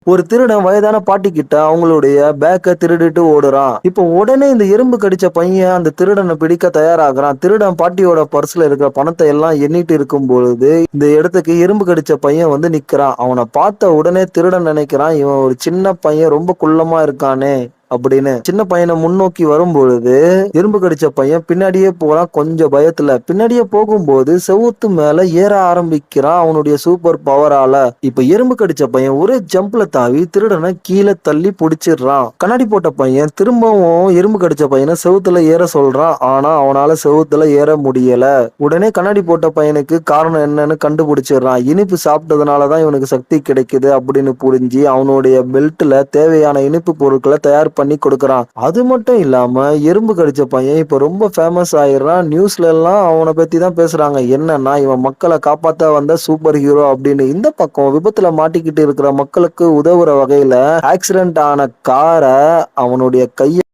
ஒரு திருடன் வயதான பாட்டி கிட்ட அவங்களுடைய பேக்க திருடிட்டு ஓடுறான். இப்போ உடனே இந்த எறும்பு கடிச்ச பையன் அந்த திருடனை பிடிக்க தயாராகுறான். திருடன் பாட்டியோட பர்ஸ்ல இருக்கிற பணத்தை எல்லாம் எண்ணிட்டு இருக்கும் பொழுது இந்த இடத்துக்கு எறும்பு கடிச்ச பையன் வந்து நிக்கிறான். அவனை பார்த்த உடனே திருடன் நினைக்கிறான், இவன் ஒரு சின்ன பையன் ரொம்ப குள்ளமா இருக்கானே அப்படின்னு. சின்ன பையனை முன்னோக்கி வரும்பொழுது எறும்பு கடிச்ச பையன் பின்னாடியே போறான். கொஞ்சம் பயத்துல பின்னாடியே போகும்போது செவுத்து மேல ஏற ஆரம்பிக்கிறான் அவனுடைய சூப்பர் பவரால. இப்ப எறும்பு கடிச்ச பையன் ஒரே ஜம்ப்ல தாவி திருடனை கீழே தள்ளி புடிச்சிடுறான். கண்ணாடி போட்ட பையன் திரும்பவும் எறும்பு கடிச்ச பையனை செவுத்துல ஏற சொல்றான். ஆனா அவனால செவுத்துல ஏற முடியல. உடனே கண்ணாடி போட்ட பையனுக்கு காரணம் என்னன்னு கண்டுபிடிச்சிடுறான். இனிப்பு சாப்பிட்டதுனாலதான் இவனுக்கு சக்தி கிடைக்குது அப்படின்னு புரிஞ்சு அவனுடைய பெல்ட்ல தேவையான இனிப்பு பொருட்களை தயார் பண்ணி கொடுக்கறான். அது மட்டும் இல்லாம எறும்பு கடிச்ச பையன் இப்ப ரொம்ப ஃபேமஸ் ஆயிடுறான். நியூஸ்ல எல்லாம் அவனை பத்தி தான் பேசுறாங்க. என்னன்னா இவன் மக்களை காப்பாத்த வந்த சூப்பர் ஹீரோ அப்படின்னு. இந்த பக்கம் விபத்துல மாட்டிக்கிட்டு இருக்கிற மக்களுக்கு உதவுற வகையில ஆக்சிடென்ட் ஆன காரை அவனுடைய கைய